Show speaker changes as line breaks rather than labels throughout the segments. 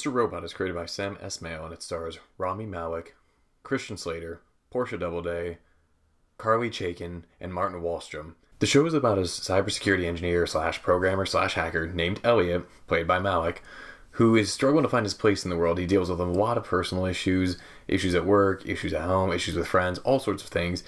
Mr. Robot is created by Sam Esmail and it stars Rami Malek, Christian Slater, Portia Doubleday, Carly Chaikin, and Martin Wallstrom. The show is about a cybersecurity engineer slash programmer slash hacker named Elliot, played by Malek, who is struggling to find his place in the world. He deals with a lot of personal issues, issues at work, issues at home, issues with friends, all sorts of things.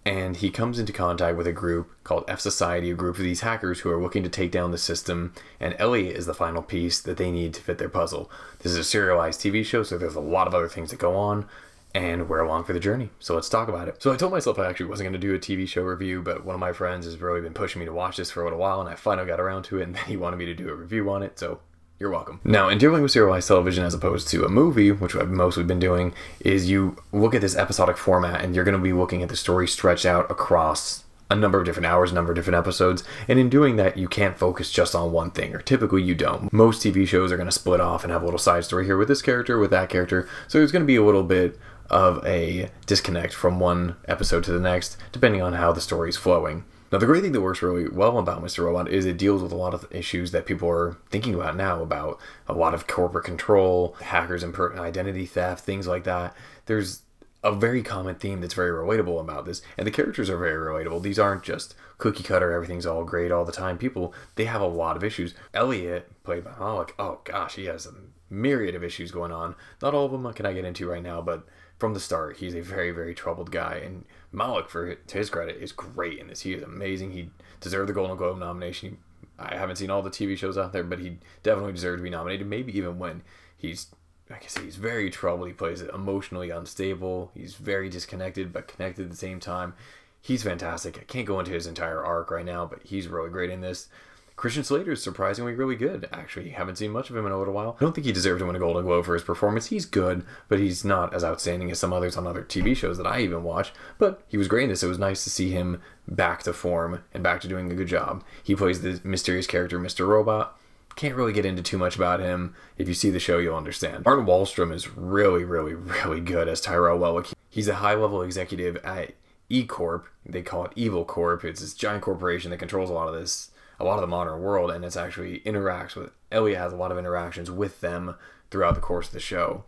And he comes into contact with a group called F Society, a group of these hackers who are looking to take down the system, and Elliot is the final piece that they need to fit their puzzle. This is a serialized TV show, so there's a lot of other things that go on, and we're along for the journey, so let's talk about it. So I told myself I actually wasn't going to do a TV show review, but one of my friends has really been pushing me to watch this for a little while, and I finally got around to it, and then he wanted me to do a review on it, so you're welcome. Now, in dealing with serialized television as opposed to a movie, which I've mostly been doing, is you look at this episodic format and you're going to be looking at the story stretched out across a number of different hours, a number of different episodes, and in doing that, you can't focus just on one thing, or typically you don't. Most TV shows are going to split off and have a little side story here with this character, with that character, so there's going to be a little bit of a disconnect from one episode to the next, depending on how the story's flowing. Now, the great thing that works really well about Mr. Robot is it deals with a lot of issues that people are thinking about now, about a lot of corporate control, hackers and identity theft, things like that. There's a very common theme that's very relatable about this, and the characters are very relatable. These aren't just cookie cutter, everything's all great all the time. People, they have a lot of issues. Elliot, played by Malek, oh gosh, he has a myriad of issues going on. Not all of them can I get into right now, but from the start, he's a very, very troubled guy, and Malek, to his credit, is great in this. He is amazing. He deserved the Golden Globe nomination. I haven't seen all the TV shows out there, but he definitely deserved to be nominated, maybe even win. He's, like I say, he's very troubled. He plays it emotionally unstable. He's very disconnected, but connected at the same time. He's fantastic. I can't go into his entire arc right now, but he's really great in this. Christian Slater is surprisingly really good, actually. Haven't seen much of him in a little while. I don't think he deserved to win a Golden Globe for his performance. He's good, but he's not as outstanding as some others on other TV shows that I even watch. But he was great in this. It was nice to see him back to form and back to doing a good job. He plays the mysterious character, Mr. Robot. Can't really get into too much about him. If you see the show, you'll understand. Martin Wallstrom is really, really, really good as Tyrell Wellick. He's a high-level executive at E-Corp. They call it Evil Corp. It's this giant corporation that controls a lot of the modern world, and it's actually interacts with, Elliot has a lot of interactions with them throughout the course of the show,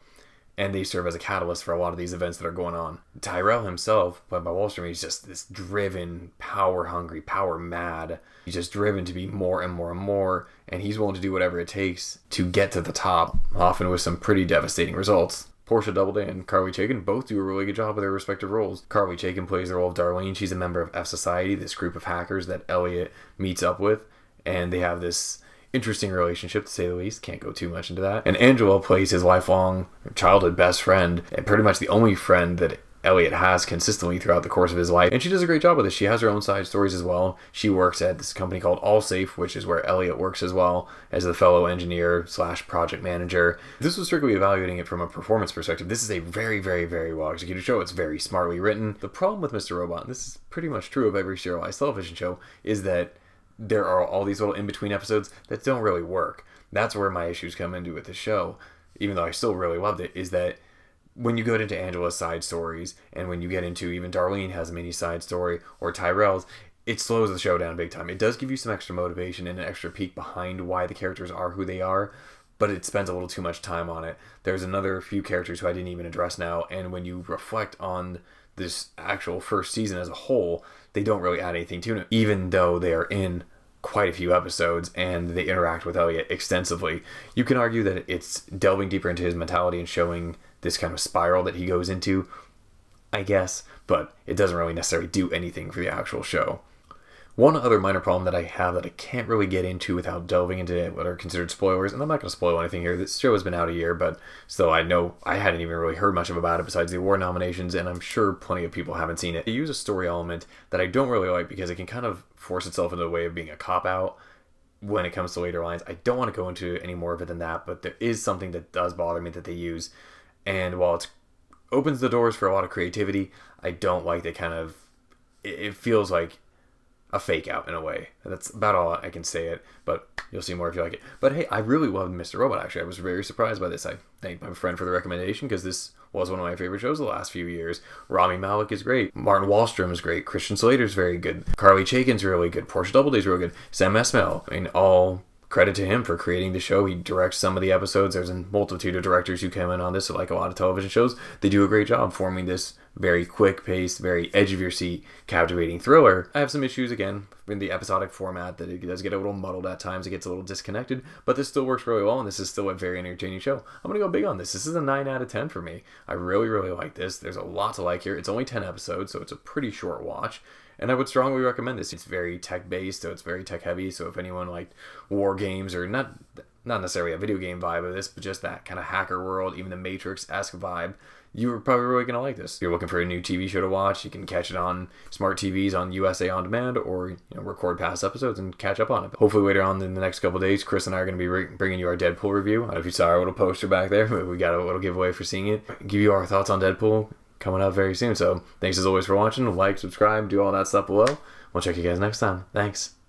and they serve as a catalyst for a lot of these events that are going on. Tyrell himself, played by Wallstrom, he's just this driven, power-hungry, power-mad. He's just driven to be more and more and more, and he's willing to do whatever it takes to get to the top, often with some pretty devastating results. Portia Doubleday and Carly Chaikin both do a really good job with their respective roles. Carly Chaikin plays the role of Darlene. She's a member of F Society, this group of hackers that Elliot meets up with, and they have this interesting relationship, to say the least. Can't go too much into that. And Angela plays his lifelong childhood best friend, and pretty much the only friend that Elliot has consistently throughout the course of his life, and she does a great job with this. She has her own side stories as well. She works at this company called AllSafe, which is where Elliot works as well as the fellow engineer slash project manager. This was strictly evaluating it from a performance perspective. This is a very, very, very well executed show. It's very smartly written. The problem with Mr. Robot, and this is pretty much true of every serialized television show, is that there are all these little in-between episodes that don't really work. That's where my issues come into with the show, even though I still really loved it, is that when you get into Angela's side stories, and when you get into even Darlene has a mini side story, or Tyrell's, it slows the show down big time. It does give you some extra motivation and an extra peek behind why the characters are who they are, but it spends a little too much time on it. There's another few characters who I didn't even address now, and when you reflect on this actual first season as a whole, they don't really add anything to it, even though they are in quite a few episodes and they interact with Elliot extensively. You can argue that it's delving deeper into his mentality and showing this kind of spiral that he goes into, I guess, but it doesn't really necessarily do anything for the actual show. One other minor problem that I have that I can't really get into without delving into what are considered spoilers, and I'm not going to spoil anything here. This show has been out a year, but still, I know I hadn't even really heard much about it besides the award nominations, and I'm sure plenty of people haven't seen it. They use a story element that I don't really like because it can kind of force itself into a way of being a cop-out when it comes to later lines. I don't want to go into any more of it than that, but there is something that does bother me that they use, and while it opens the doors for a lot of creativity, I don't like that kind of, it feels like a fake out in a way. That's about all I can say it, but you'll see more if you like it. But hey, I really loved Mr. Robot, actually. I was very surprised by this. I thanked my friend for the recommendation because this was one of my favorite shows the last few years. Rami Malek is great. Martin Wallstrom is great. Christian Slater is very good. Carly Chaikin's really good. Portia Doubleday's really good. Sam Esmail. I mean, all credit to him for creating the show. He directs some of the episodes. There's a multitude of directors who came in on this, so like a lot of television shows. They do a great job forming this very quick-paced, very edge-of-your-seat, captivating thriller. I have some issues, again, in the episodic format, that it does get a little muddled at times. It gets a little disconnected, but this still works really well, and this is still a very entertaining show. I'm going to go big on this. This is a 9 out of 10 for me. I really, really like this. There's a lot to like here. It's only 10 episodes, so it's a pretty short watch. And I would strongly recommend this. It's very tech-based, so it's very tech-heavy. So if anyone liked war games, or not necessarily a video game vibe of this, but just that kind of hacker world, even the Matrix-esque vibe, you're probably really going to like this. If you're looking for a new TV show to watch, you can catch it on smart TVs on USA On Demand, or record past episodes and catch up on it. Hopefully later on in the next couple of days, Chris and I are going to be bringing you our Deadpool review. I don't know if you saw our little poster back there, but we got a little giveaway for seeing it. Give you our thoughts on Deadpool coming up very soon. So thanks as always for watching. Like, subscribe, do all that stuff below. We'll check you guys next time. Thanks.